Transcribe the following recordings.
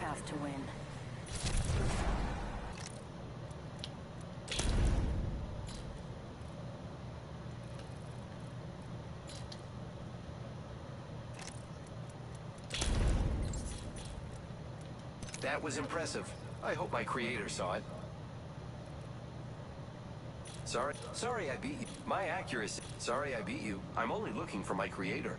path to win. That was impressive. I hope my creator saw it. Sorry I beat you. My accuracy. Sorry I beat you. I'm only looking for my creator.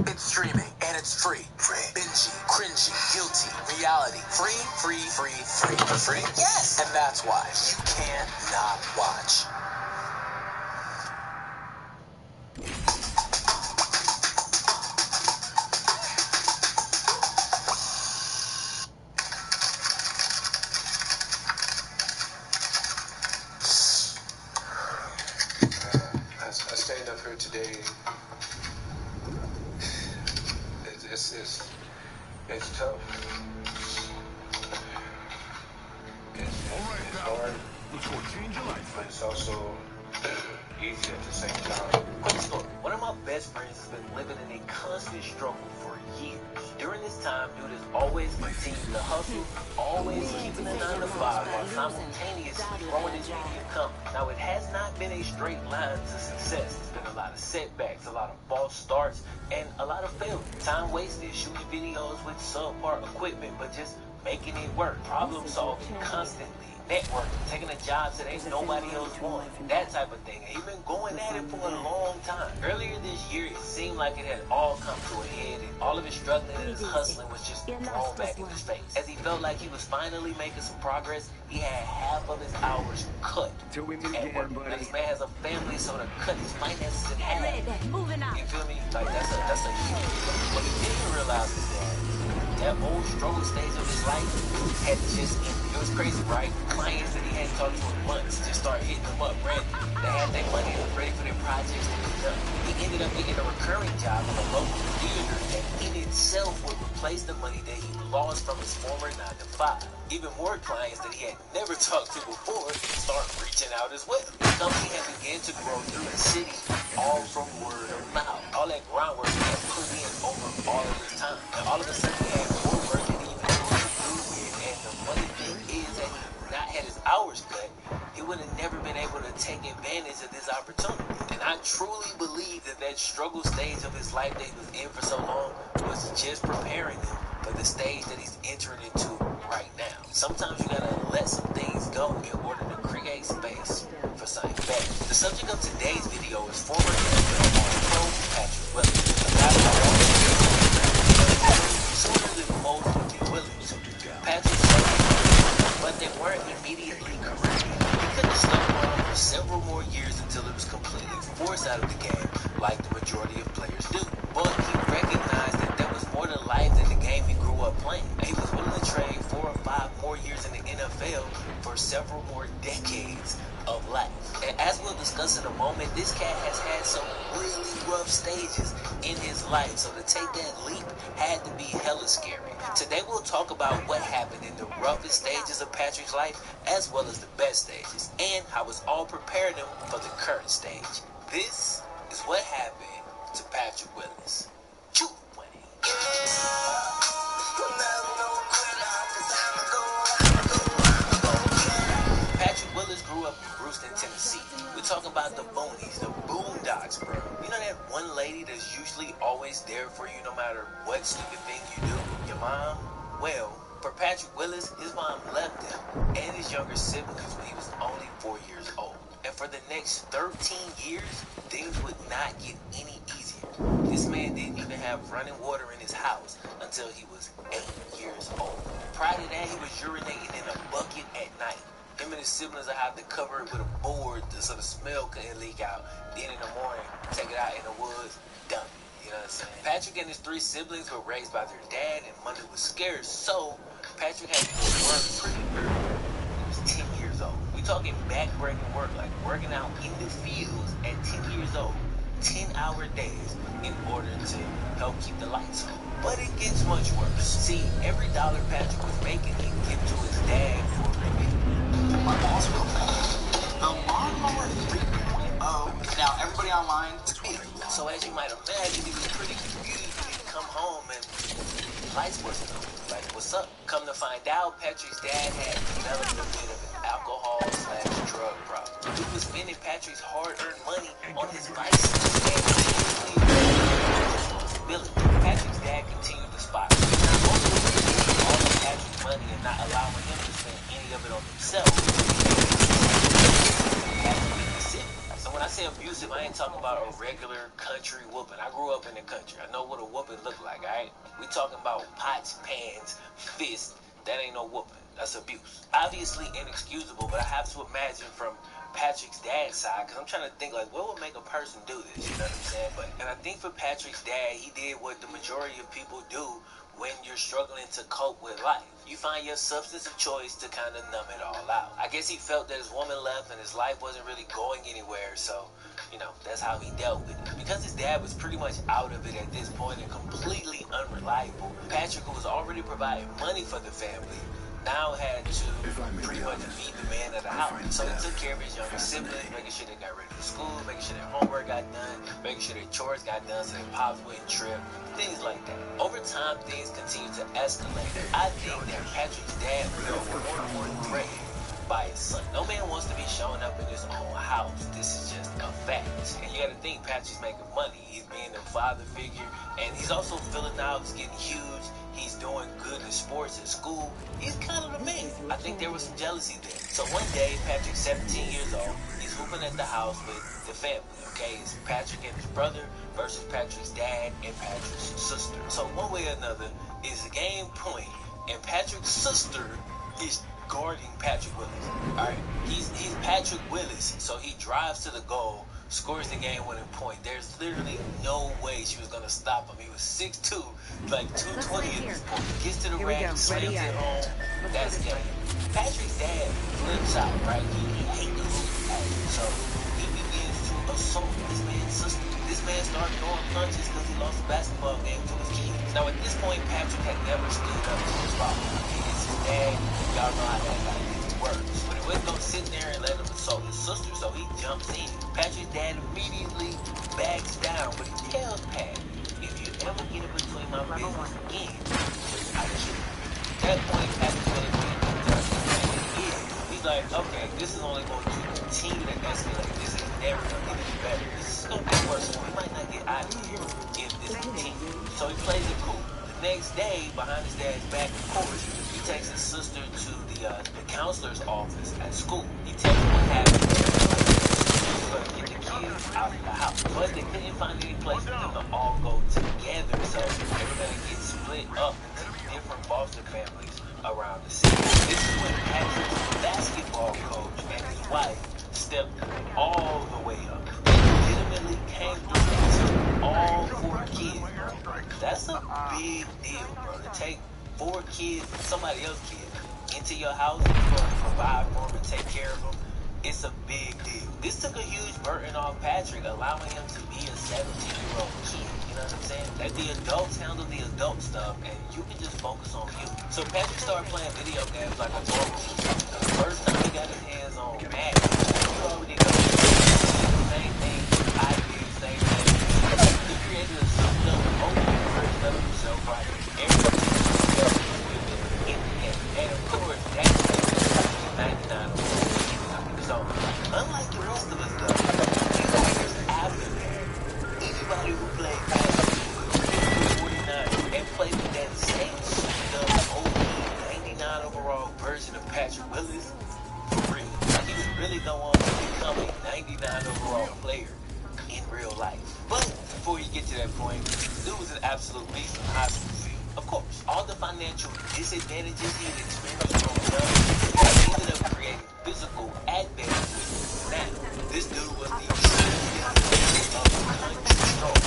It's streaming, and it's free. Bingy, cringy, guilty, reality. Free. For free? Yes! And that's why you can't not watch. I stayed up here today. It's tough. It's hard. Let's go change your life. But it's also easy at the same time. Quick story. One of my best friends has been living in a constant struggle for years. During this time, dude has always continued to hustle, always keeping a 9 to 5 while simultaneously growing his media company. Now, it has not been a straight line to success. There's been a lot of setbacks, a lot of false starts, and a lot of failure. Time wasted shooting videos with subpar equipment, but just making it work. Problem solving constantly. Networking, taking the jobs that ain't nobody else want, that type of thing. He's been going at it for a long time. Earlier this year, it seemed like it had all come to a head, and all of his struggling and his hustling was just thrown back in his face. As he felt like he was finally making some progress, he had half of his hours cut Till we meet at again, work. buddy. Now, this man has a family, so to cut his finances in half. Moving out. You feel me? Like, that's a huge. What he didn't realize is that that old struggle stage of his life had just ended. It was crazy, right? Clients that he hadn't talked to in months just started hitting him up, ready. They had their money and was ready for their projects to be done. He ended up getting a recurring job in a local theater that in itself would replace the money that he lost from his former 9-to-5. Even more clients that he had never talked to before started reaching out as well. The company had begun to grow through the city, all from word of mouth. All that groundwork he had put in over all of this time. And all of a sudden he had more work than he even knew what to do with. And the funny thing is that he not had his hours cut, he would have never been able to take advantage of this opportunity. And I truly believe that that struggle stage of his life that he was in for so long was just preparing him for the stage that he's entering into right now. Sometimes you gotta let some things go in order to create space for something better. The subject of today's video is former NFL All-Pro Patrick Willis. A guy who sooner than most would be willing to. Patrick struggled, but they weren't immediately career. He could have stuck around for several more years until it was completely forced out of the game, like the majority of players do. But he recognized that there was more to life than the game he grew up playing. He was willing to trade 4 or 5 more years in the NFL for several more decades of life. And as we'll discuss in a moment, this cat has had some really rough stages in his life, so to take that leap had to be hella scary. Today we'll talk about what happened in the roughest stages of Patrick's life, as well as the best stages, and how it's all prepared him for the current stage. This is what happened to Patrick Willis. Choo, money. Patrick Willis grew up in Brewston, Tennessee. We're talking about the boonies, the boondocks, bro. You know that one lady that's usually always there for you no matter what stupid thing you do? Your mom? Well, for Patrick Willis, his mom left him and his younger siblings when he was only 4 years old. And for the next 13 years, things would not get any easier. This man didn't even have running water in his house until he was 8 years old. Prior to that, he was urinating in a bucket at night. Him and his siblings would have to cover it with a board so the smell couldn't leak out. Then in the morning, take it out in the woods, dump it. You know what I'm saying? Patrick and his 3 siblings were raised by their dad, and money was scarce, so Patrick had to go to work pretty early. He was 10 years old. We talking back-breaking work, like working out in the fields at 10 years old, 10-hour days, in order to help keep the lights on. But it gets much worse. See, every dollar Patrick was making, he'd give to his dad for a review. My boss will pay. The lawnmower 3.0 is now everybody online to me. So as you might imagine, he was pretty confused when he'd come home and lights wasn't on. Like, what's up? Come to find out, Patrick's dad had developed a bit of an alcohol/drug problem. He was spending Patrick's hard-earned money on his vices and responsibility. Patrick's dad continued to spot him. Not only was he taking all of Patrick's money and not allowing him to spend any of it on himself, so when I say abusive, I ain't talking about a regular country whooping. I grew up in the country. I know what a whooping look like, alright? We talking about pots, pans, fists. That ain't no whooping. That's abuse. Obviously inexcusable, but I have to imagine from Patrick's dad's side, because I'm trying to think, like, what would make a person do this? You know what I'm saying? And I think for Patrick's dad, he did what the majority of people do when you're struggling to cope with life. You find your substance of choice to kind of numb it all out. I guess he felt that his woman left and his life wasn't really going anywhere, so, you know, that's how he dealt with it. Because his dad was pretty much out of it at this point and completely unreliable, Patrick, who was already providing money for the family, now had to pretty much be the man of the house. So he took care of his younger siblings, making sure they got ready for school, making sure their homework got done, making sure their chores got done so their pops wouldn't trip, things like that. Over time, things continued to escalate. I think that Patrick's dad felt more and more threatened by his son. No man wants to be showing up in his own house. This is just a fact. And you gotta think, Patrick's making money. He's being a father figure, and he's also filling out, he's getting huge, he's doing good in sports at school. He's kind of the man. I think there was some jealousy there. So one day, Patrick's 17 years old, he's hooping at the house with the family, okay? It's Patrick and his brother versus Patrick's dad and Patrick's sister. So one way or another, it's a game point, and Patrick's sister is guarding Patrick Willis. Alright, he's Patrick Willis, so he drives to the goal scores the game-winning point. There's literally no way she was going to stop him. He was 6'2", like 220 at this point. Gets to the rack, slams it home. That's game. Patrick's dad flips out, right? He hates the losing Patrick. So he begins to assault this man's sister. This man started throwing punches because he lost a basketball game to his kids. Now at this point, Patrick had never stood up to his father. It's his dad. Y'all know how that guy works. But he wasn't going to sit there and let him assault his sister, so he jumps in. Patrick's dad immediately backs down, but he tells Pat, if you ever get in between my business again, I kill you. At that point, Patrick's willing to he's like, okay, this is only going to continue to escalate. This is never going to get any better. This is going to get worse. We might not get out of here if this continues. So he plays it cool. The next day, behind his dad's back, of course, he takes his sister to the counselor's office at school. He tells her what happened. He's going to get the kids out of the house. But they couldn't find any place for them to all go together, so they were going to get split up into different foster families around the city. This is when Patrick's basketball coach and his wife stepped all the way up. They legitimately came through and took all 4 kids, bro. That's a big deal, bro. To take 4 kids, somebody else's kids, into your house and you're going to provide for them and take care of them. It's a big deal. This took a huge burden off Patrick, allowing him to be a 17-year-old kid. You know what I'm saying? Let the adults handle the adult stuff, and you can just focus on you. So Patrick started playing video games like a normal kid. The first time he got his hands on Madden, you already know the same thing I do, same thing. He created a system open version of himself, right? Everything in the game. And of course, that's 99. So, unlike the rest of us, though, years after that, anybody who played basketball 49 and played with that same OP 99 overall version of Patrick Willis, for real, like he was really going on to become a 99 overall player in real life. But before you get to that point, dude was an absolute beast in the high school field. Of course, all the financial disadvantages he had experienced growing up, he ended up creating physical advantages. Now, this dude was the champion of country strong.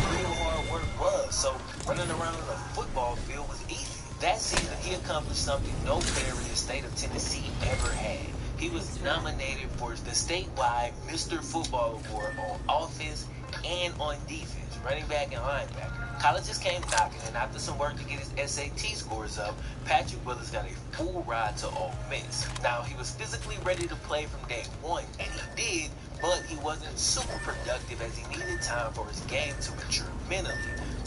Real hard work was, so running around on a football field was easy. That season, he accomplished something no player in the state of Tennessee ever had. He was nominated for the statewide Mr. Football Award on offense and on defense, running back and linebacker. Colleges came knocking, and after some work to get his SAT scores up, Patrick Willis got a full ride to Ole Miss. Now, he was physically ready to play from day one, and he did, but he wasn't super productive as he needed time for his game to mature mentally.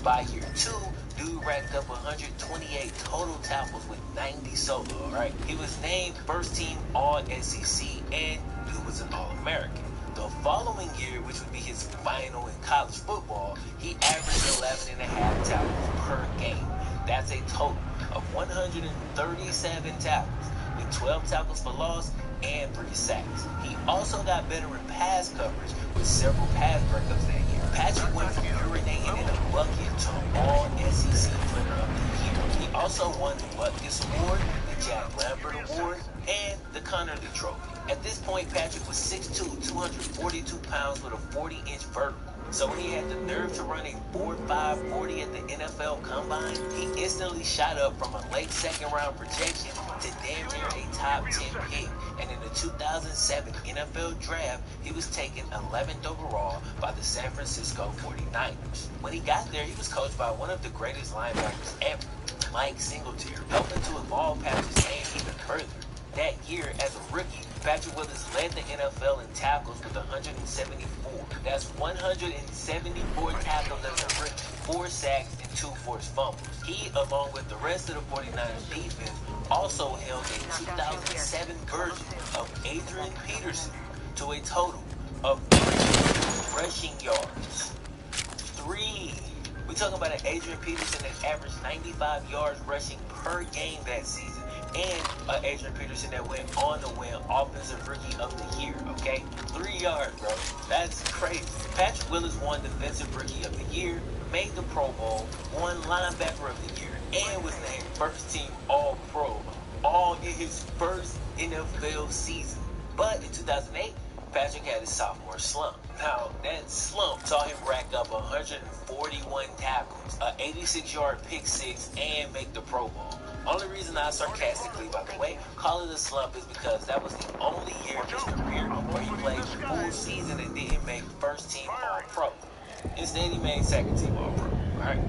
By year 2, dude racked up 128 total tackles with 90 solo, right? He was named first team All-SEC, and dude was an All-American. The following year, which would be his final in college football, he averaged 11.5 tackles per game. That's a total of 137 tackles, with 12 tackles for loss and 3 sacks. He also got better in pass coverage with several pass breakups that year. Patrick went from urinating in a bucket to All-SEC Player of the Year. He also won the Butkus Award, the Jack Lambert Award, and the Connerly Trophy. At this point, Patrick was 6'2", 242 pounds with a 40-inch vertical. So when he had the nerve to run a 4.5 40 at the NFL Combine, he instantly shot up from a late second-round projection to damn near a top 10 pick. And in the 2007 NFL Draft, he was taken 11th overall by the San Francisco 49ers. When he got there, he was coached by one of the greatest linebackers ever, Mike Singletary, helping to evolve Patrick's game even further. That year, as a rookie, Patrick Willis led the NFL in tackles with 174. That's 174 tackles as a rookie, 4 sacks, and 2 forced fumbles. He, along with the rest of the 49ers defense, also held a 2007 version of Adrian Peterson to a total of 3 rushing yards. 3. We're talking about an Adrian Peterson that averaged 95 yards rushing per game that season, and Adrian Peterson that went on to win Offensive Rookie of the Year, okay? 3 yards, bro. That's crazy. Patrick Willis won Defensive Rookie of the Year, made the Pro Bowl, won Linebacker of the Year, and was named First Team All-Pro, all in his first NFL season. But in 2008, Patrick had his sophomore slump. Now, that slump saw him rack up 141 tackles, an 86-yard pick six, and make the Pro Bowl. Only reason I sarcastically, by the way, call it a slump is because that was the only year in his career where he played full season and didn't make first team All-Pro. Instead, he made second team All-Pro. Alright?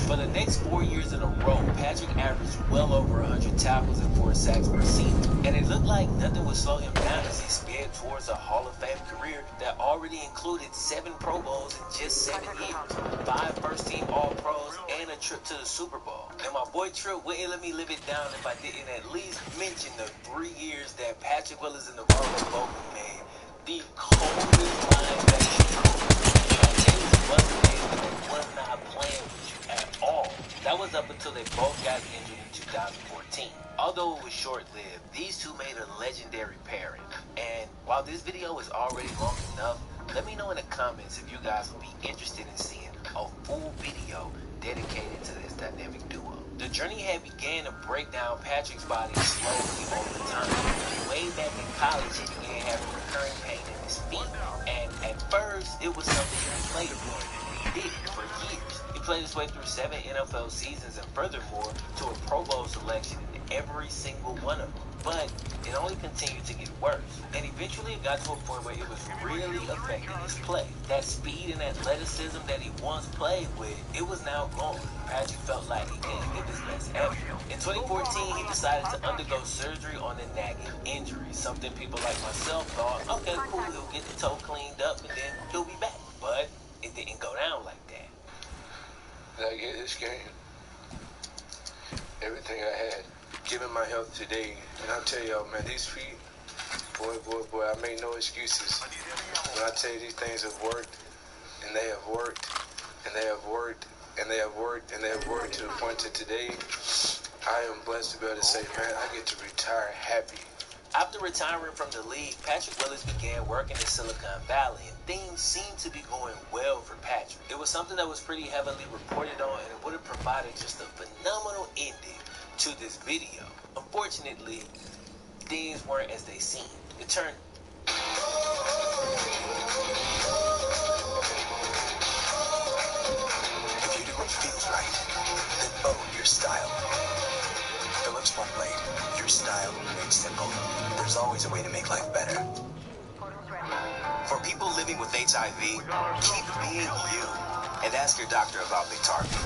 For the next 4 years in a row, Patrick averaged well over 100 tackles and 4 sacks per season. And it looked like nothing would slow him down as he sped towards a Hall of Fame career that already included 7 Pro Bowls in just 7 years, 5 first-team All-Pros, and a trip to the Super Bowl. And my boy Tripp wouldn't let me live it down if I didn't at least mention the 3 years that Patrick Willis and the Marvel Bowl made the coldest linebacker. Was not playing with you at all. That was up until they both got injured in 2014. Although it was short-lived, these two made a legendary pairing. And while this video is already long enough, let me know in the comments if you guys would be interested in seeing a full video dedicated to this dynamic duo. The journey had began to break down Patrick's body slowly over time. Way back in college, he began having recurring pain in his feet. And at first, it was something he played for. He did for years. He played his way through 7 NFL seasons and furthermore to a Pro Bowl selection in every single one of them. But it only continued to get worse. And eventually it got to a point where it was really affecting his play. That speed and athleticism that he once played with, it was now gone. Patrick felt like he couldn't give his best effort. In 2014, he decided to undergo surgery on a nagging injury. Something people like myself thought, okay, cool, he'll get the toe cleaned up and then he'll be back. But it didn't go down like that. Did I get this game? Everything I had. Given my health today, and I'll tell y'all, man, these feet, boy, I make no excuses. When I tell you these things have worked, and they have worked, and they have worked, and they have worked, and they have worked to the point to today, I am blessed to be able to say, man, I get to retire happy. After retiring from the league, Patrick Willis began working in Silicon Valley, and things seemed to be going well for Patrick. It was something that was pretty heavily reported on, and it would have provided just a phenomenal ending to this video. Unfortunately, things weren't as they seemed. It turned If you do what feels right, then own your style. Phillips One Blade, your style made simple. There's always a way to make life better. For people living with HIV, keep being you and ask your doctor about Biktarvy.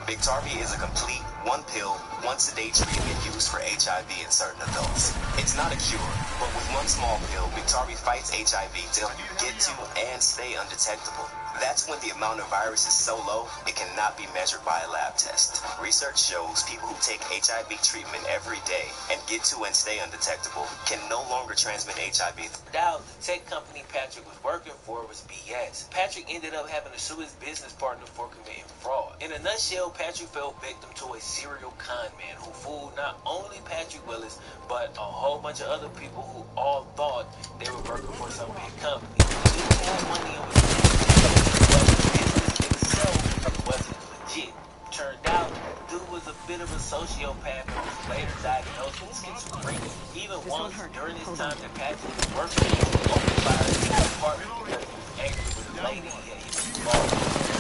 Biktarvy is a complete one-pill, once-a-day treatment used for HIV in certain adults. It's not a cure, but with one small pill, Biktarvy fights HIV to help you get to and stay undetectable. That's when the amount of virus is so low, it cannot be measured by a lab test. Research shows people who take HIV treatment every day and get to and stay undetectable can no longer transmit HIV. doubt the tech company Patrick was working for was BS. Patrick ended up having to sue his business partner for committing fraud. In a nutshell, Patrick fell victim to a serial con man who fooled not only Patrick Willis, but a whole bunch of other people who all thought they were working for some big company. He had money and was wasn't legit. Turned out, dude was a bit of a sociopath and was later diagnosed with schizophrenia. Even once, during this time that Patrick was working, he opened fire in his apartment because he was angry with a lady and he was involved in that situation.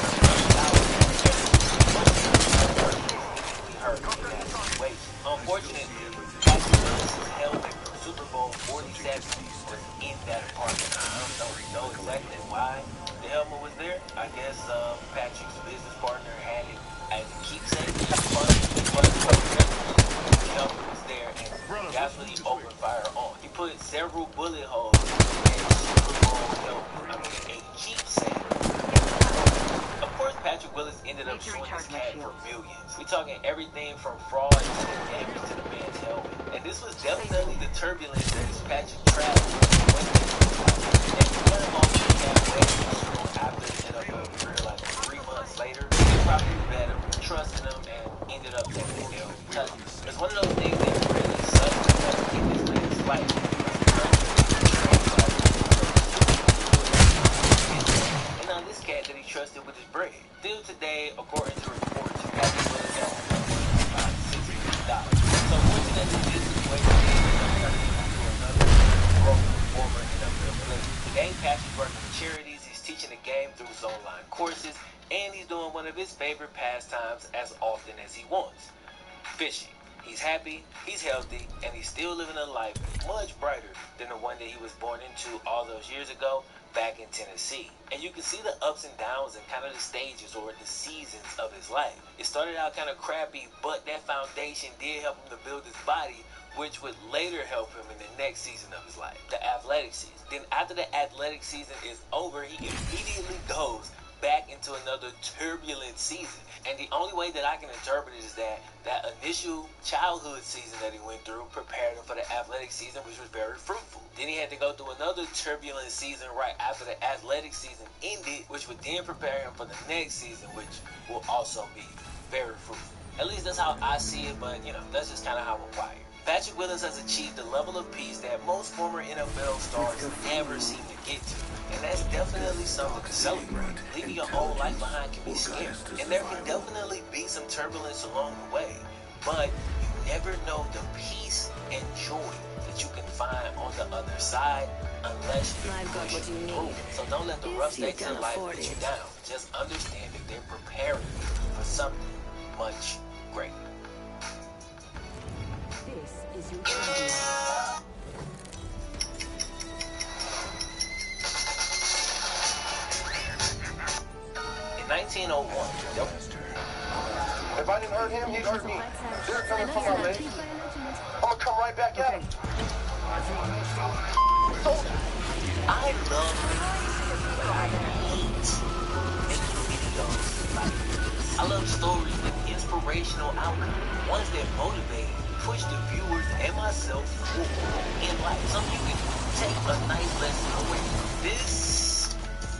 Unfortunately, Patrick Willis' helmet from Super Bowl 47 was in that apartment. I don't know exactly why the helmet was there. I guess Patrick's business partner had it as a keepsake. The helmet was there, and that's what he opened fire on. He put several bullet holes in his Super Bowl helmet. I mean, a keepsake. Of course, Patrick Willis ended up suing his cat for millions. We talking everything from fraud to the damage to the man's helmet. And this was definitely the turbulence that Patrick traveled with. And one long after his NFL career, like 3 months later, he probably better trusting him and ended up taking the L. It's one of those things that really sucks because in this man's life, and now this cat that he trusted with his bread. Still today, according to reports, Patrick Willis has about $6 million. So fortunately, this situation is going to turn into another broken former NFL player. The game passes working with charities, he's teaching the game through his online courses, and he's doing one of his favorite pastimes as often as he wants, fishing. He's happy, he's healthy, and he's still living a life much brighter than the one that he was born into all those years ago back in Tennessee. And you can see the ups and downs and kind of the stages or the seasons of his life. It started out kind of crappy, but that foundation did help him to build his body, which would later help him in the next season of his life, the athletic season. Then after the athletic season is over, he immediately goes back into another turbulent season. And the only way that I can interpret it is that that initial childhood season that he went through prepared him for the athletic season, which was very fruitful. Then he had to go through another turbulent season right after the athletic season ended, which would then prepare him for the next season, which will also be very fruitful. At least that's how I see it, but that's just kind of how I'm wired. Patrick Willis has achieved a level of peace that most former NFL stars never seem to get to. And that's definitely something to celebrate. Leaving your old life behind can be scary. And there can definitely be some turbulence along the way. But you never know the peace and joy that you can find on the other side unless you push through. So don't let the rough stakes in life get you down. Just understand that they're preparing you for something much greater. This is your champion. In 1901, if I didn't hurt him, he'd hurt me. They're coming from my leg. I'm gonna come right back at him. I love movies, but I hate making videos like this. I love stories with inspirational outcomes, ones that motivate, push the viewers and myself forward in life. Something you can take a nice lesson away from. This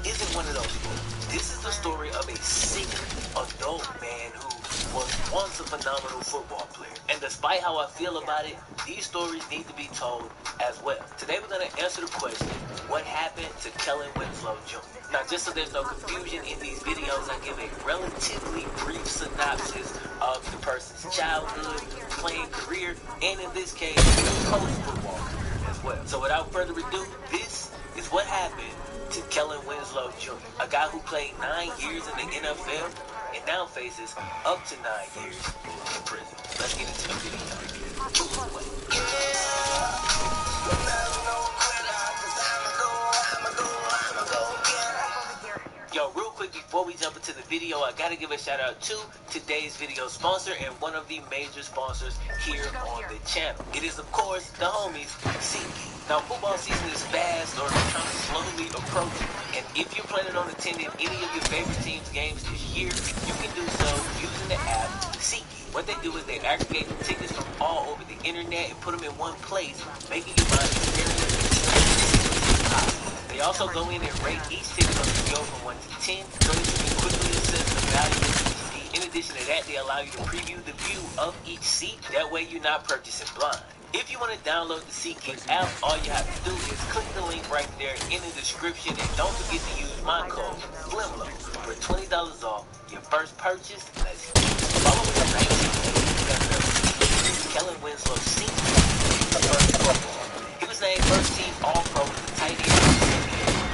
isn't one of those stories. This is the story of a sick adult man who was once a phenomenal football player. And despite how I feel about it, these stories need to be told as well. Today we're going to answer the question, what happened to Kellen Winslow Jr.? Now, just so there's no confusion in these videos, I give a relatively brief synopsis of the person's childhood, playing career, and in this case, post-football career as well. So without further ado, this is what happened to Kellen Winslow Jr., a guy who played 9 years in the NFL and now faces up to 9 years in prison. Let's get into the video. Yo, real quick before we jump into the video, I gotta give a shout out to today's video sponsor and one of the major sponsors here on the channel. It is, of course, the homies, SeatGeek. Now, football season is fast or kind of slowly approaching, and if you're planning on attending any of your favorite teams' games this year, you can do so using the app SeatGeek. What they do is they aggregate the tickets from all over the internet and put them in one place, making your buying experience possible. They also go in and rate each ticket on a scale from 1 to 10, so that you can quickly assess the value of each seat. In addition to that, they allow you to preview the view of each seat. That way you're not purchasing blind. If you want to download the SeatGeek app, all you have to do is click the link right there in the description, and don't forget to use my code FLIMLO for $20 off your first purchase. Let's get it. Following the 1980 Kellen Winslow Sr., a first Pro Bowler. He was named first team All-Pro with the tight end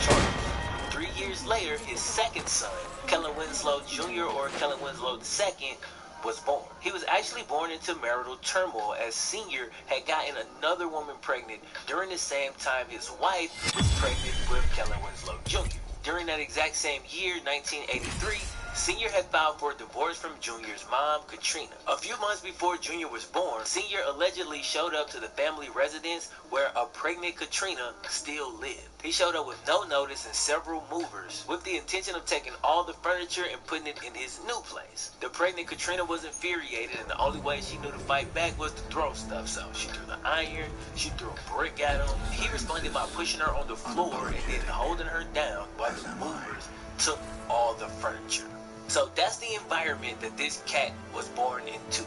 Chargers. 3 years later, his second son, Kellen Winslow Jr. or Kellen Winslow II, was born. He was actually born into marital turmoil, as Senior had gotten another woman pregnant during the same time his wife was pregnant with Kellen Winslow Jr. During that exact same year, 1983, Senior had filed for a divorce from Junior's mom, Katrina. A few months before Junior was born, Senior allegedly showed up to the family residence where a pregnant Katrina still lived. He showed up with no notice and several movers with the intention of taking all the furniture and putting it in his new place. The pregnant Katrina was infuriated, and the only way she knew to fight back was to throw stuff. So she threw the iron, she threw a brick at him. He responded by pushing her on the floor and then holding her down while the movers took all the furniture. So that's the environment that this cat was born into.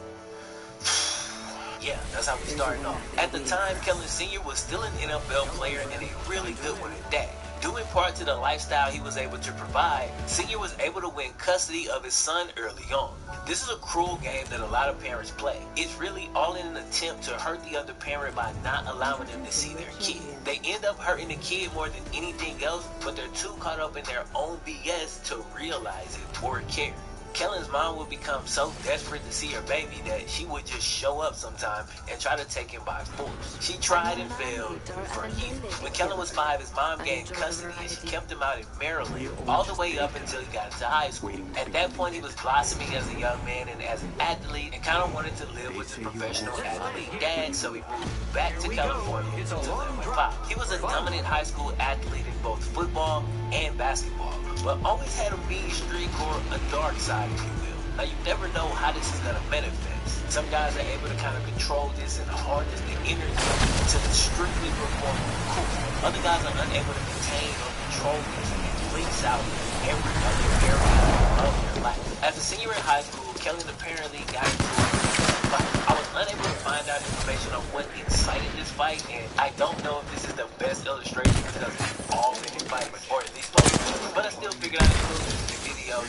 Yeah, that's how we started off. At the time, Kellen Sr. was still an NFL player and a really good one at that. Due in part to the lifestyle he was able to provide, Senior was able to win custody of his son early on. This is a cruel game that a lot of parents play. It's really all in an attempt to hurt the other parent by not allowing them to see their kid. They end up hurting the kid more than anything else, but they're too caught up in their own BS to realize it or care. Kellen's mom would become so desperate to see her baby that she would just show up sometime and try to take him by force. She tried and failed for years. When Kellen was 5, his mom gained custody and she kept him out in Maryland all the way up until he got into high school. At that point, he was blossoming as a young man and as an athlete and kind of wanted to live with his professional athlete dad, so he moved back to California to live with Pop. He was a dominant high school athlete in both football and basketball, but always had a mean streak or a dark side, if you will. Now, you never know how this is going to manifest. Some guys are able to kind of control this and harness the energy to strictly perform on the court. Other guys are unable to contain or control this, and it leaks out in every other area of their life. As a senior in high school, Kellen apparently got into a fight. I was unable to find out information on what incited this fight, and I don't know if this is the best illustration because we've all been in fights, or at least most of us. But I still figured I'd include this in the video.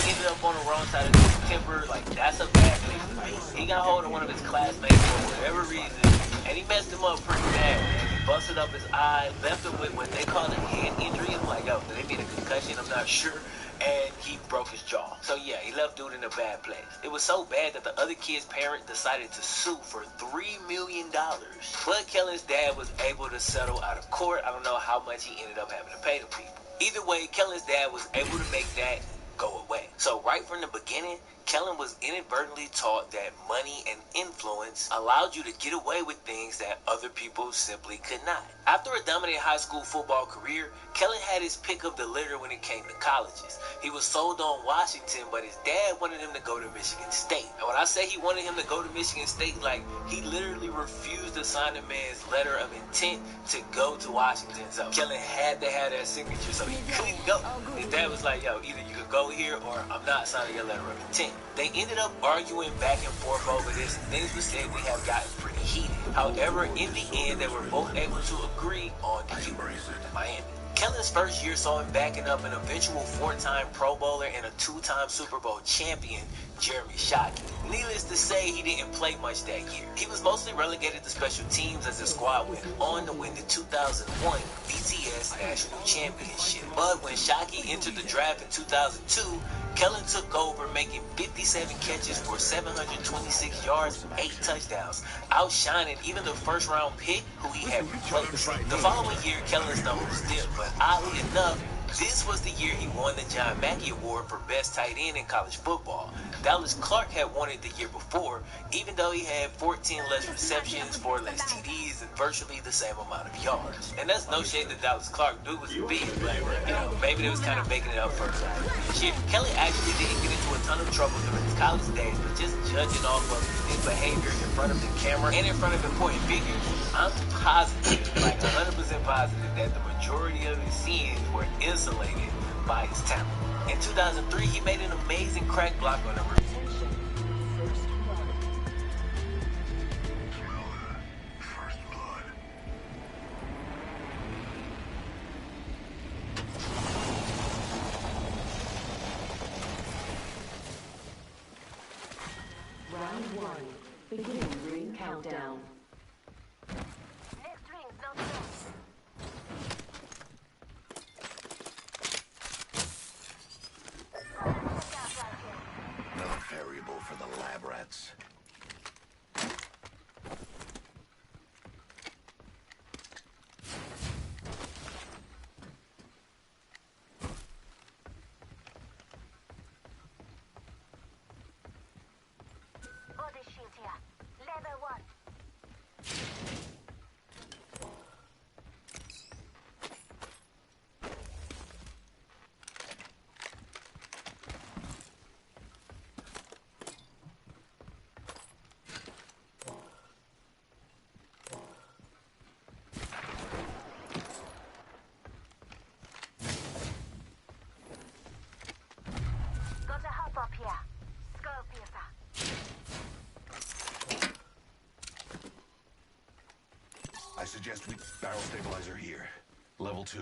He ended up on the wrong side of his temper. Like, that's a bad place to be. He got hold of one of his classmates for whatever reason, and he messed him up pretty bad. He busted up his eye, left him with what they call a head injury. I'm like, yo, did they mean a concussion? I'm not sure. And he broke his jaw. So yeah, he left dude in a bad place. It was so bad that the other kid's parent decided to sue for $3 million. But Kellen's dad was able to settle out of court. I don't know how much he ended up having to pay the people. Either way, Kellen's dad was able to make that go away. So right from the beginning, Kellen was inadvertently taught that money and influence allowed you to get away with things that other people simply could not. After a dominant high school football career, Kellen had his pick of the litter when it came to colleges. He was sold on Washington, but his dad wanted him to go to Michigan State. And when I say he wanted him to go to Michigan State, like, he literally refused to sign the man's letter of intent to go to Washington. So Kellen had to have that signature, so he couldn't go. His dad was like, yo, either you could go here or I'm not signing your letter of intent. They ended up arguing back and forth over this, and things were said to have gotten pretty heated. However, in the end, they were both able to agree on the U in Miami. Kellen's first year saw him backing up an eventual 4-time Pro Bowler and a 2-time Super Bowl champion, Jeremy Shockey. Needless to say, he didn't play much that year. He was mostly relegated to special teams as the squad went on to win the 2001 BCS National Championship. But when Shockey entered the draft in 2002, Kellen took over, making 57 catches for 726 yards and 8 touchdowns, outshining even the first-round pick who he had replaced. The following year, Kellen's numbers dipped, but oddly enough, this was the year he won the John Mackey Award for Best Tight End in college football. Dallas Clark had won it the year before, even though he had 14 less receptions, 4 less TDs, and virtually the same amount of yards. And that's no shade to Dallas Clark. Dude was a beast, but, you know, maybe they was kind of making it up for him. Kelly actually didn't get into a ton of trouble during his college days, but just judging off of his behavior in front of the camera and in front of important figures, I'm positive, like 100% positive, that the majority of his sins were insulated by his talent. In 2003, he made an amazing crack block on a Round 1. Beginning ring countdown. Next ring's not close. Another variable for the lab rats. Body shield here. Level 1. Got a hop up here. Skull piercer. I suggest we barrel stabilizer here. Level 2.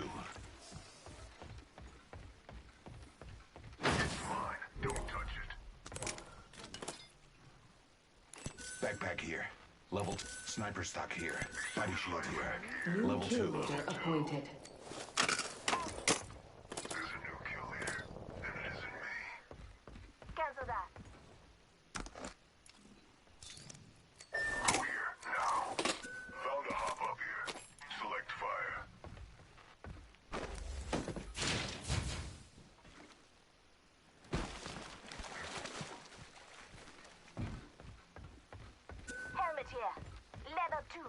It's mine. Don't touch it. Backpack here. Level sniper stock here. Body shield here. New Level kill 2. leader appointed. There's a new kill leader, and it isn't me. Cancel that. Go here, now. Found a hop up here. Select fire. Helmet here. Level 2.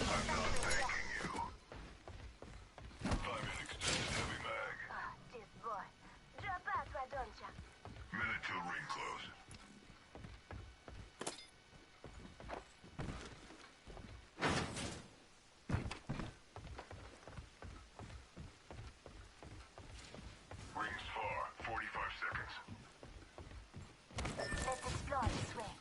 I'm not thanking you. 5 in extended heavy mag. This boy. Drop out, why don't ya? Minute till ring close. Ring's far. 45 seconds. Let's explore this way.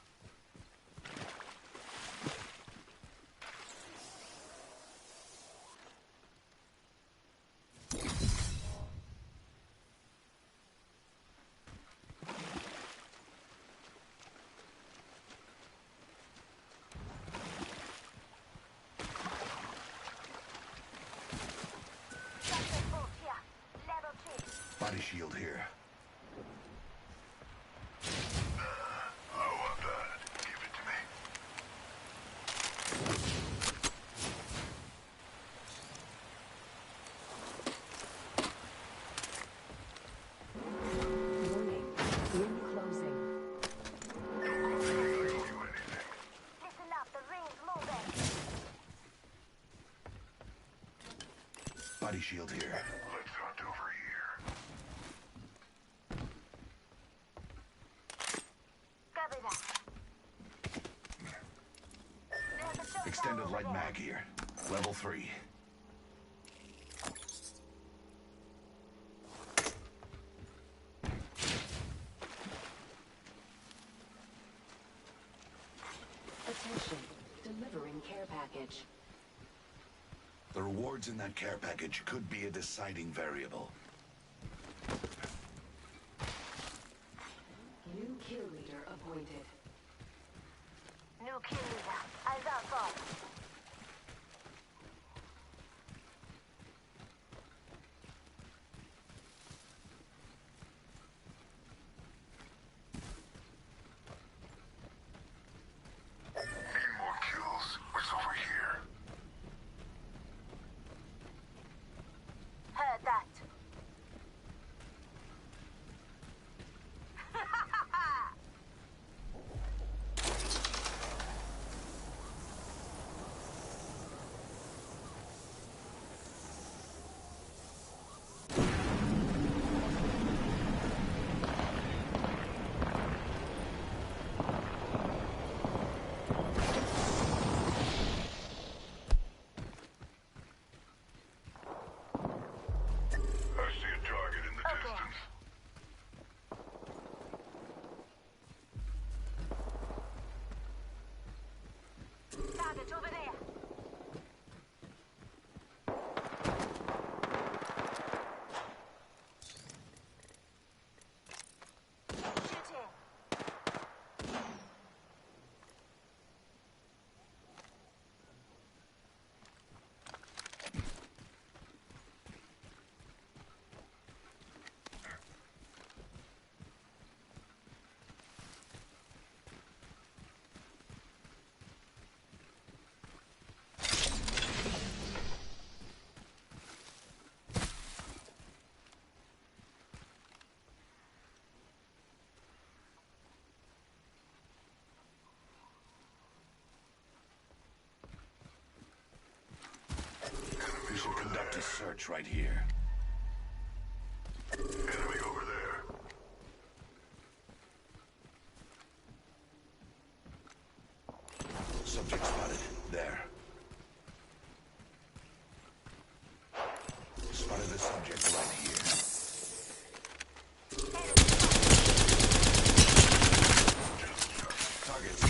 Chapter 4 here. Level 3. Body shield here. I want that. Give it to me. Warning. Ring closing. Don't go thinking I owe you anything. Listen up, the ring's moving. Body shield here. Let's hunt over here. Copy that. There's a shotgun Extended over light there. mag here. Level 3. Attention. Delivering care package. The rewards in that care package could be a deciding variable. New kill leader appointed. New kill leader. Eyes out for. Need more kills. What's over here? Heard that. I see a target in the distance. Target over there. Shooting. We should conduct a search right here. Enemy over there. Subject spotted. There. Spotted a subject right here. Targets.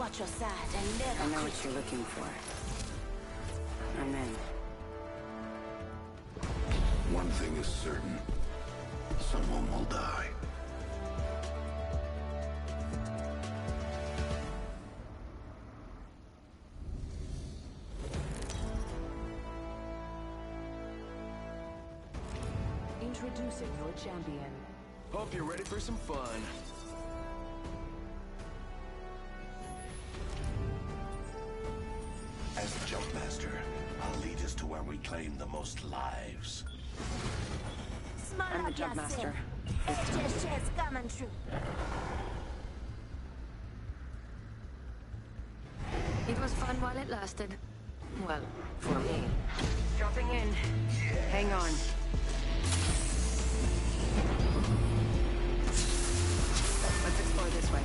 watch your side and never I know quit. what you're looking for. I'm in. One thing is certain. Someone will die. Introducing your champion. Hope you're ready for some fun. As the jump master, I'll lead us to where we claim the most lives. Smile I'm the up jump yourself. master. HH's coming true. It was fun while it lasted. Well, for me. Dropping in. Hang on. Let's explore this way.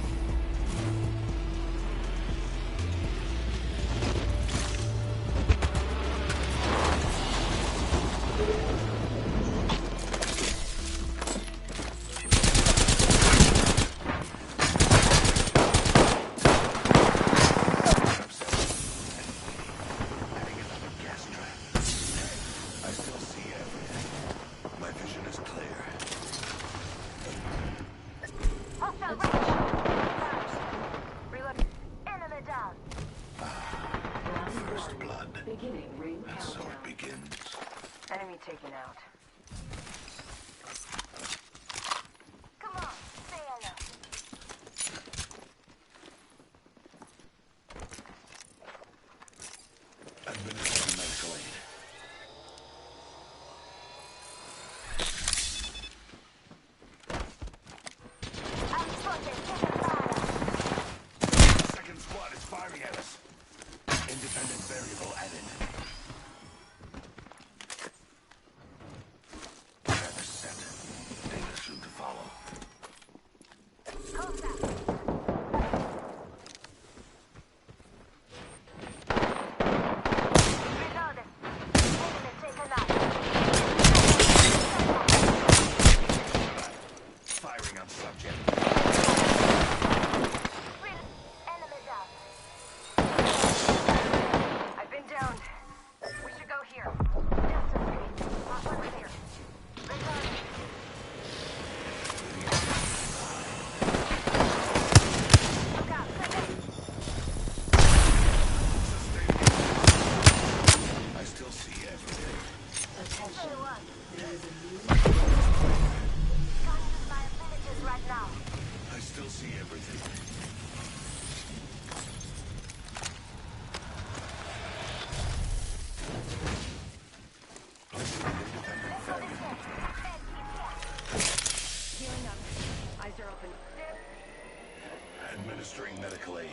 Adding another gas trap. I still see everything. My vision is clear. Hostile range. Reload. Enemy down. First blood. Beginning ring And so countdown. it begins. Enemy taken out. Come on, say hello. Administer medical aid. I'm spotted. Taking fire. Second squad is firing at us. Independent variable added. Trapper set. Data soon to follow. Contact. Reloaded. Enemy taken out. Firing on subject. Enemy down. I've been down. We should go here. Just a street. Over here. Reloaded. Look out. I still see everything. Say what? Can't use my abilities right now. I still see everything. Placing an independent variable. Healing up. Eyes are open. Administering medical aid.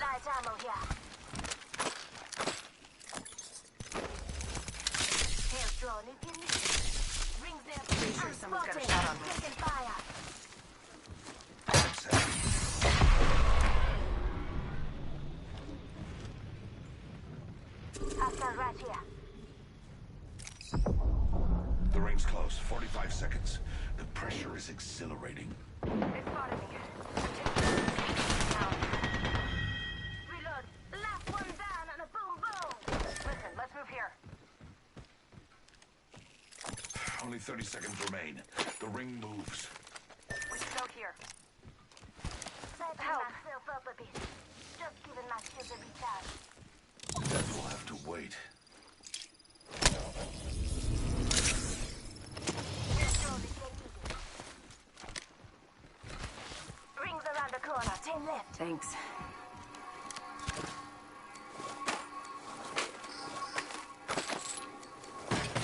Light ammo here. Hail drone if you need it. Rings there. Pretty sure someone's got a shot on me. Taking fire. Hostile right here. The ring's close. 45 seconds. The pressure is exhilarating. They spotted me. Reload. Last one down and a boom boom. Listen, let's move here. Only 30 seconds remain. The ring moves. We should go here. Setting Help. myself up a bit. Just giving my shield a recharge. That will have to wait. Just drone if you need it. Rings around the corner. 10 left. Thanks.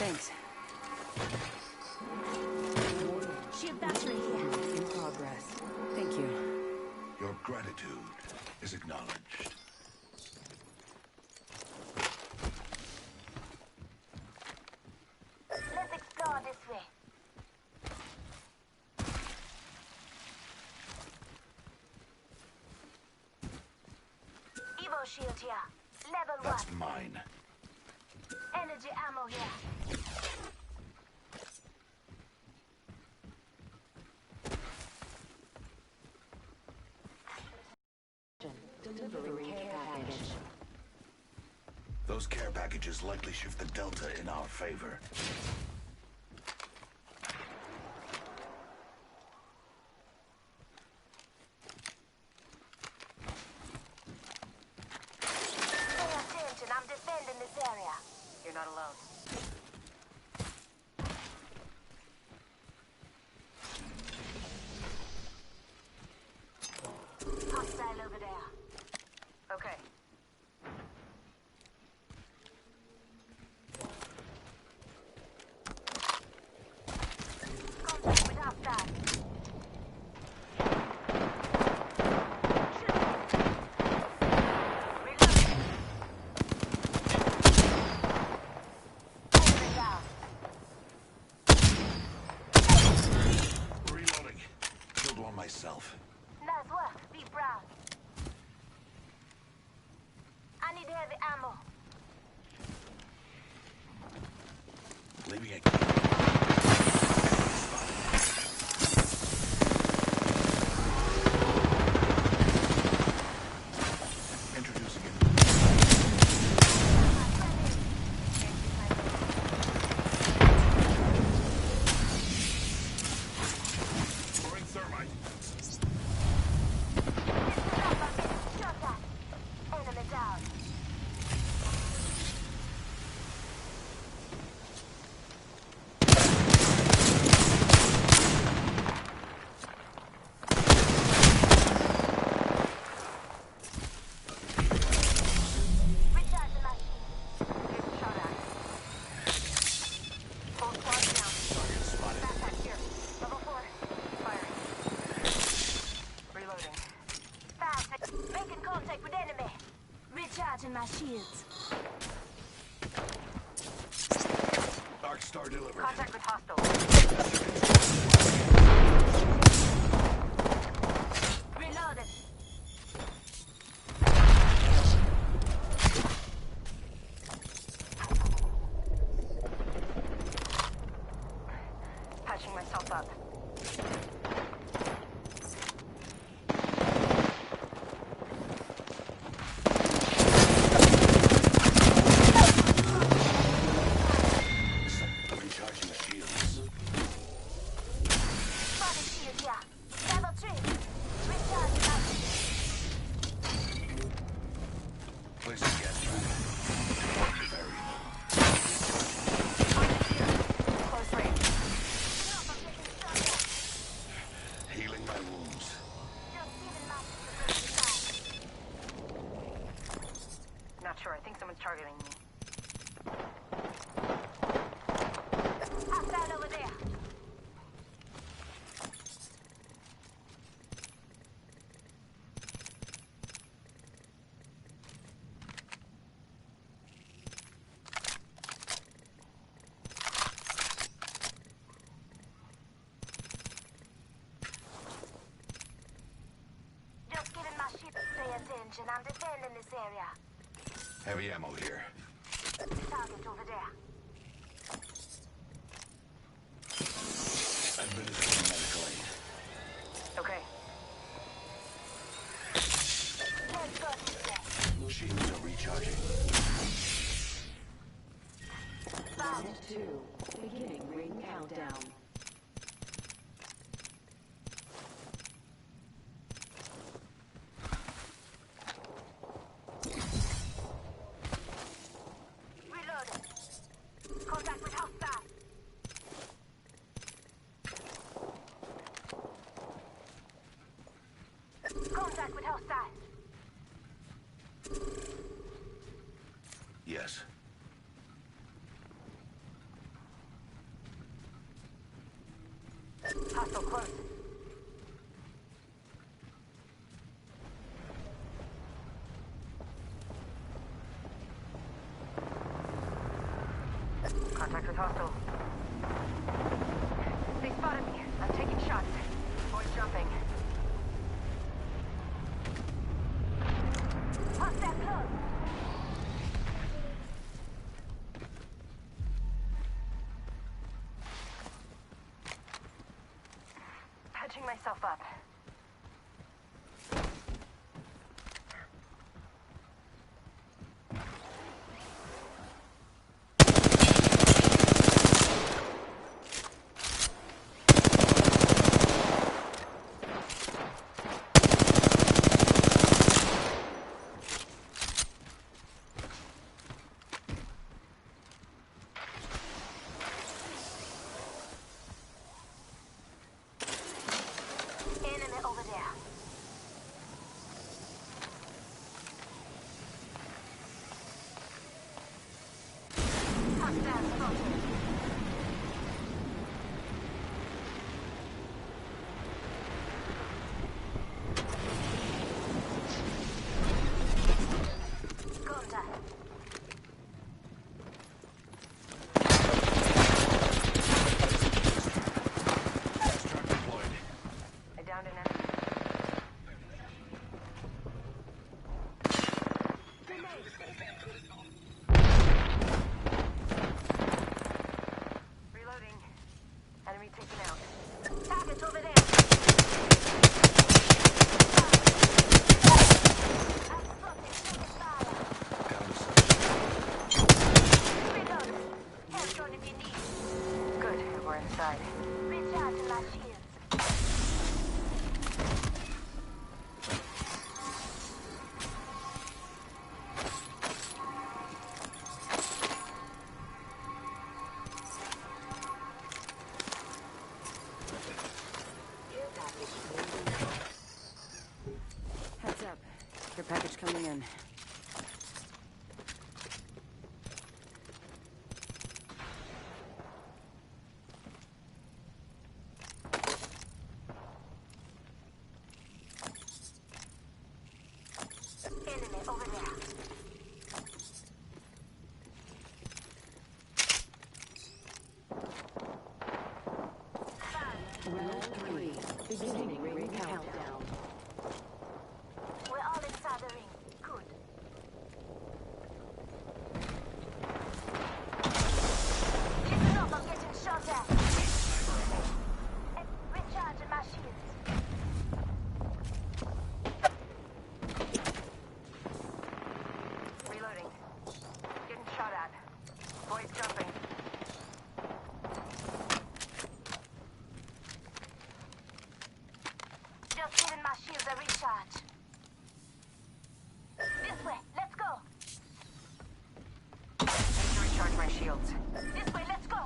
Thanks. Shield battery here. In progress. Thank you. Your gratitude is acknowledged. Let's explore this way. Evo shield here. Level That's 1. mine. Energy ammo here. Delivering care package. Those care packages likely shift the Delta in our favor. Pay attention, I'm defending this area. You're not alone. Hostile over there. Okay. Contact with hostile. Enemy down. Reloading. Killed one myself. Nice work, be proud. I need heavy ammo. Leaving a introducing it. Throwing thermite. Shot that. Enemy down. Recharging my shield. Getting shot at. Full squad down. Target spotted. Backpack here. Level 4. Firing. Reloading. Fast. Making contact with enemy. Recharging my shields. Dark Star delivered. Contact with hostile. Reloaded. Patching myself up. Recharging the shields. Body shield here. Level 3. Recharging my shield. Placing gas trap. Very. Close range. Healing my wounds. Just giving my shield a side. Not sure. I think someone's targeting me. Hostile over there. Just giving my ship. Pay attention, I'm defending this area. Heavy ammo here. Target over there. Administering medical aid. Okay. Let's go this way. Shields are recharging. Round 2. Beginning ring countdown. Reloaded. Contact with hostile. Contact with hostile. Yes. Hostile close. Contact with hostile. They spotted me. I'm taking shots. Boys jumping. Hostile close. Patching myself up. Enemy over there. Hostile spotted. Contact. Truck deployed. I downed an enemy. Reloading. Enemy taken out. Target over there. Reload. Headshot if you need. Good, we're inside. Recharging my shields. Heads up. Your package coming in. Enemy over there. Round 3. Beginning ring countdown. We're all inside the ring. Good. Listen up, I'm getting shot at. Recharging my shields. Reloading. Getting shot at. Boys jumping. Just giving my shields a recharge. This way, let's go. I need to recharge my shields. This way, let's go.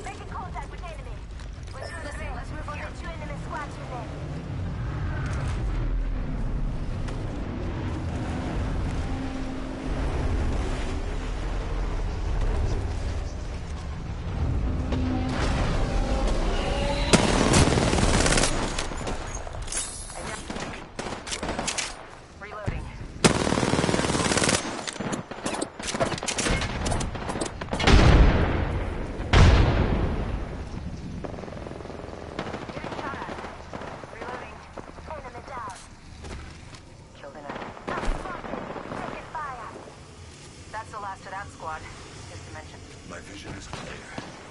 Making contact with enemy. We're through the ring. Let's move on. The 2 enemy squads in there. Reloading. Getting shot at. Reloading. Enemy down. Killed an enemy. I'm spotted. Taking fire. That's the last of that squad. Just to mention. My vision is clear.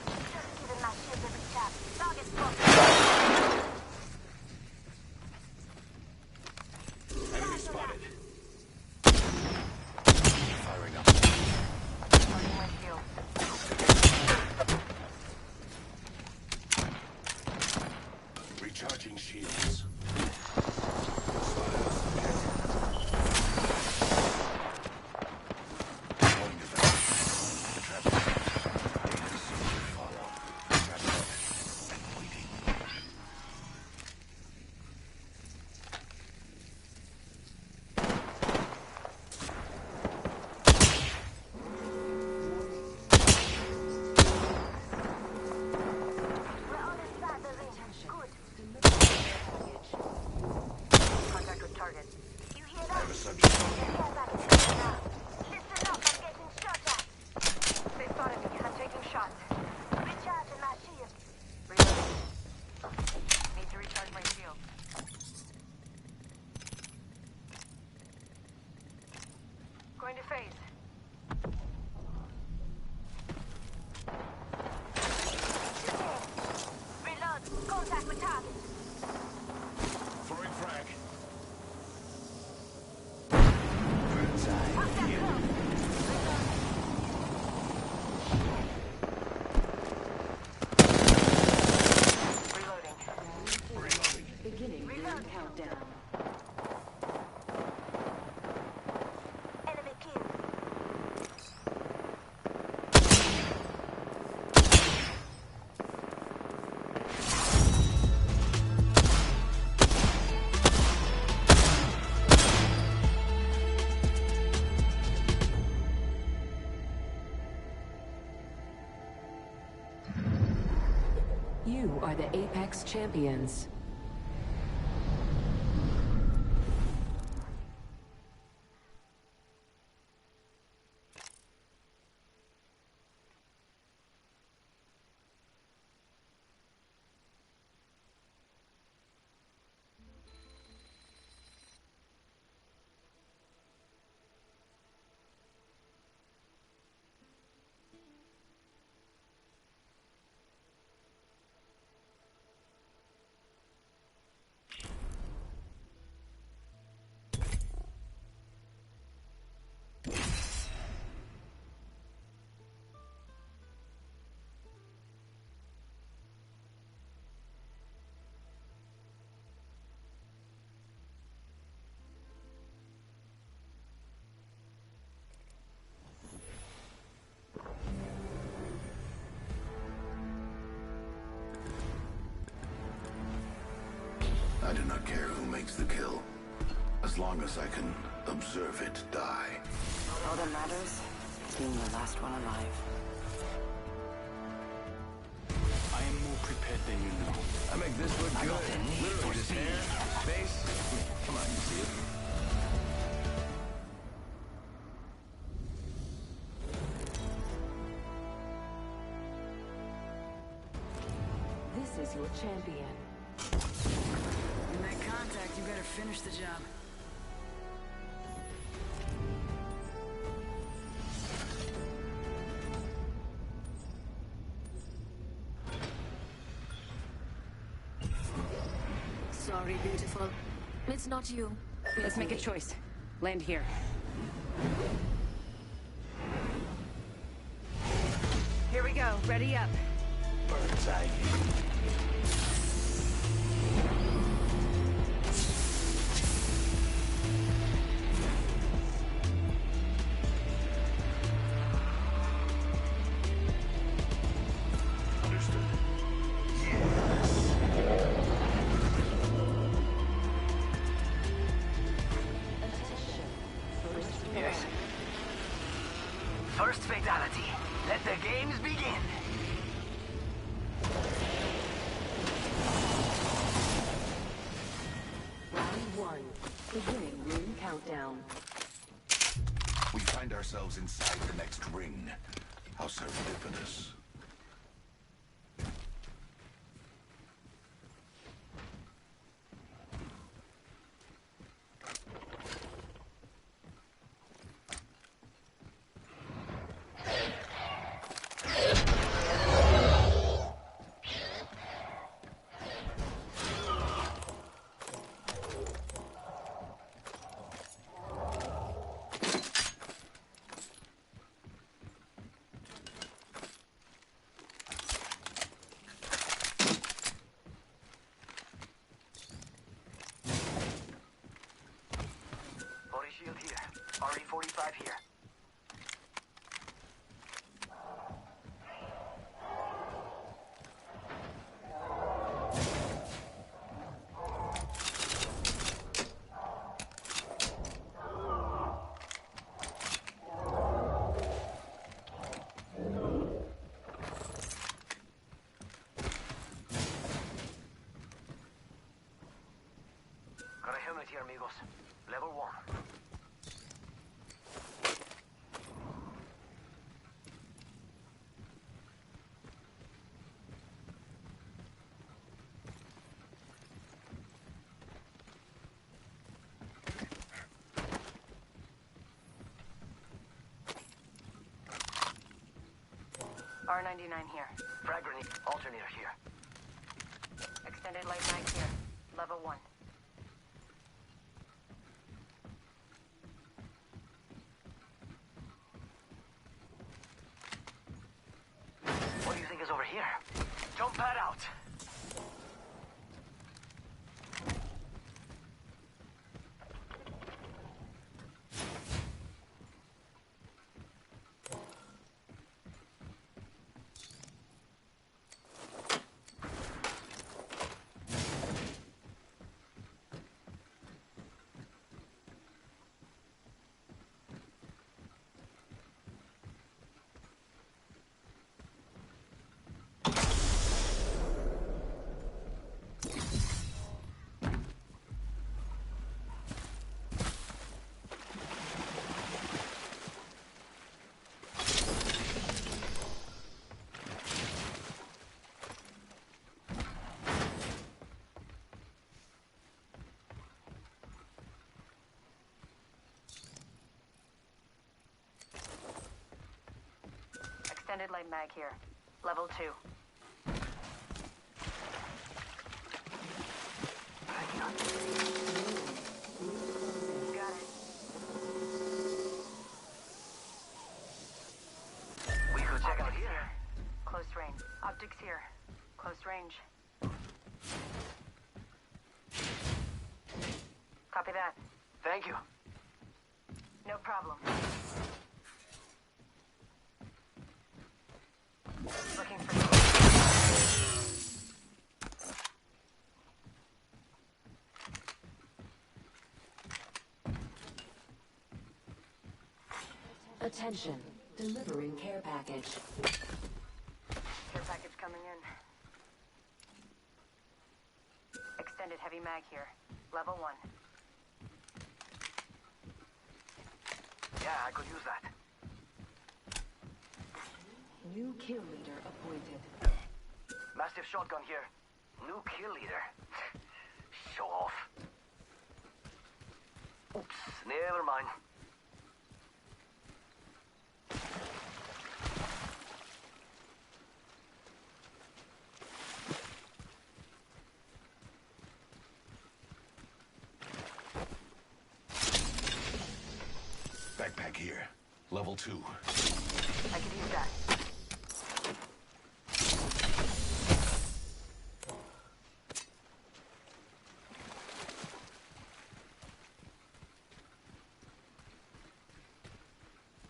Just giving my shields a recharge. Target spotted. Enemy spotted. Firing up. Charging my shield. Recharging shields. Deploying event. Trap set. Data soon to follow. Trap set. Waiting. You are the Apex Champions. I do not care who makes the kill, as long as I can observe it die. All that matters is being the last one alive. I am more prepared than you know. I make this look good. Literally just hair, face. Come on, you see it. This is your champion. You make contact, you better finish the job. Sorry, beautiful. It's not you. Let's make a choice. Land here. Here we go. Ready up. Bird's eye view. Yes. First fatality. Let the games begin. Round 1. Beginning ring countdown. We find ourselves inside the next ring. How serendipitous. Body shield here. RE-45 here. Got a helmet here, amigos. Level 1. R99 here. Frag grenade. Alternator here. Extended light mag here. Level 1. What do you think is over here? Jump pad out. Extended light mag here. Level 2. Got it. We could check out here. Close range. Optics here. Close range. Copy that. Thank you. No problem. Looking for you. Attention. Delivering care package. Care package coming in. Extended heavy mag here. Level 1. Yeah, I could use that. New kill leader appointed. Massive shotgun here. New kill leader. Show off. Oops, never mind. Backpack here. Level 2. I could use that.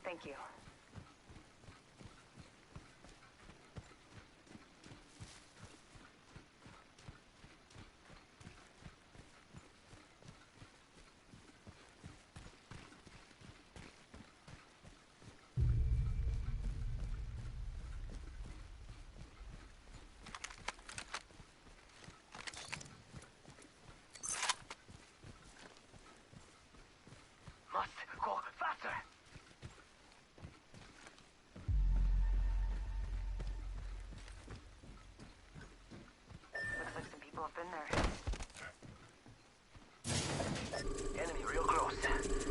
Thank you. Must go faster. Looks like some people up in there. Enemy real close.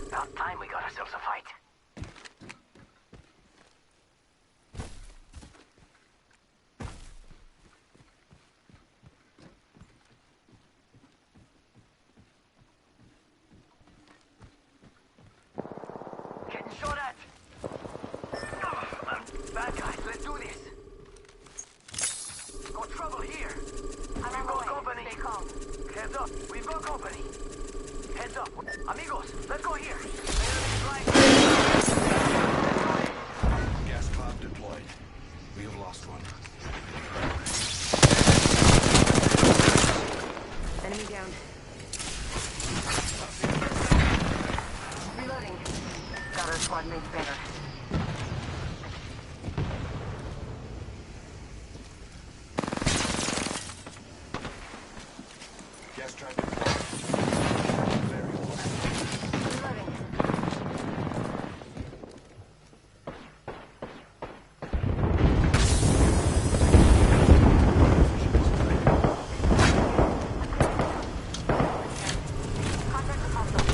About time we got ourselves a fight. Getting shot at. Bad guys, let's do this. Got trouble here. I'm We've on got my way. company. Stay calm. Heads up. We've got company. Heads up. Amigos, let's go here. Gas cloud deployed. We have lost one. Enemy down. Reloading. Got our squad mate's banner. Gas trap deployed. Very well. Reloading. Contact with hostile.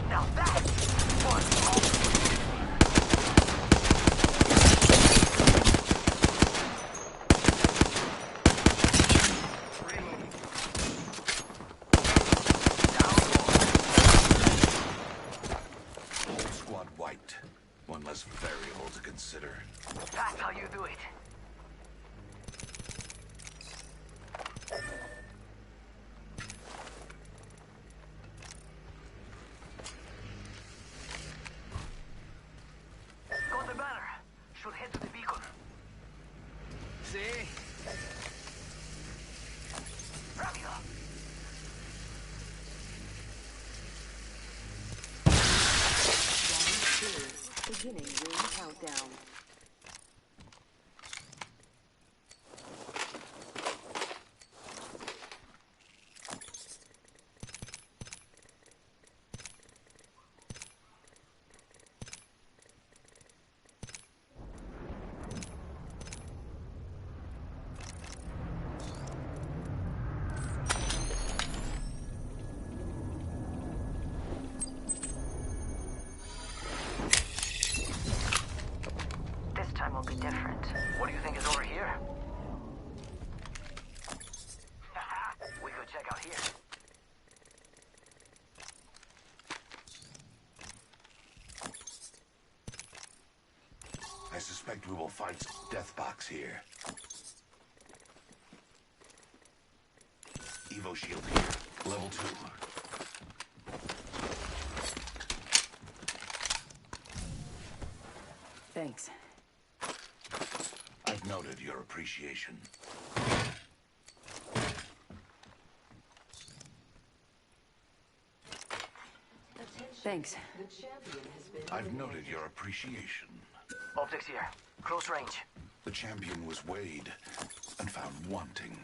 Now that's one. Whole squad wiped. One less variable to consider. That's how you do it. Got the banner. Should head to the beacon. See? Rápido. Beginning ring countdown. suspect we will find death box here. Evo shield here. Level 2. Thanks. I've noted your appreciation. Thanks. I've noted your appreciation. Optics here. Close range. The champion was weighed and found wanting.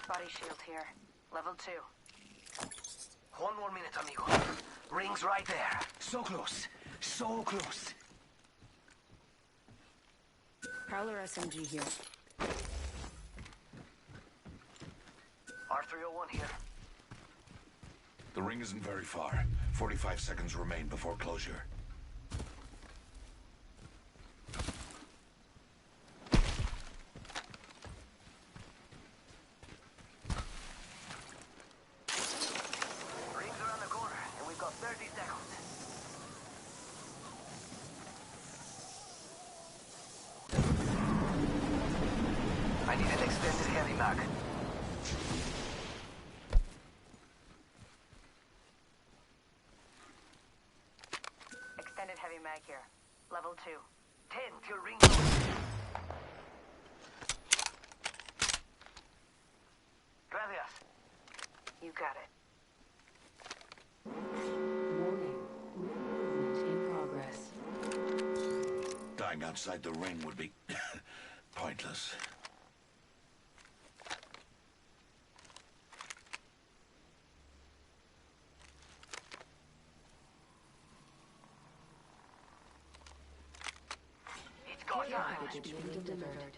Body shield here. Level 2. 1 more minute, amigo. Ring's right there. So close. So close. Prowler SMG here. R301 here. The ring isn't very far. 45 seconds remain before closure. Ring's around the corner, and we've got 30 seconds. I need an extended heavy mag. Extended heavy mag here. Level 2. 10 till ring closes. Gracias. You got it. Warning. Movement in progress. Dying outside the ring would be pointless. It's got time. Package being delivered.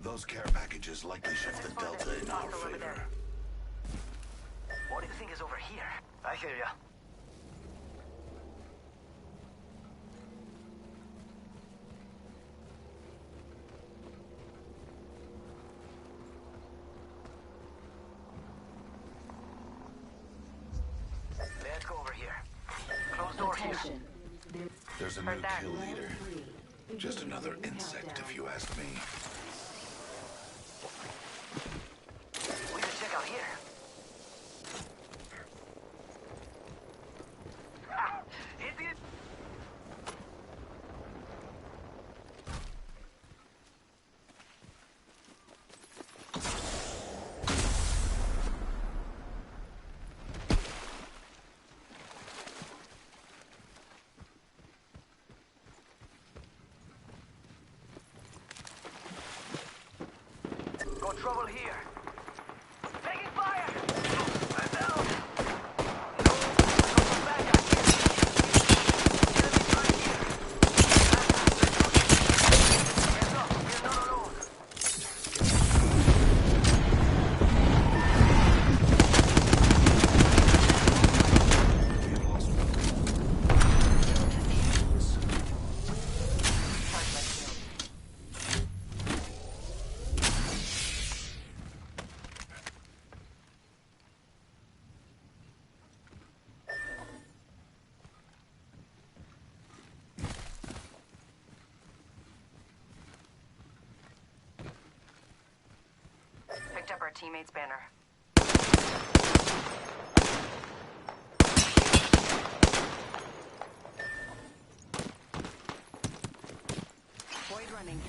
Those care packages likely shift the delta in our favor. What do you think is over here? I hear ya. Let's go over here. Closed door here. Attention. There's a new kill leader. Just another insect, if you ask me. We can check out here. Ha! Idiot! Got trouble here. Taking fire! I'm down! No, come back, I can't. Enemies right here. Hands up, we're not alone. We've lost one. Picked up our teammate's banner. Void running.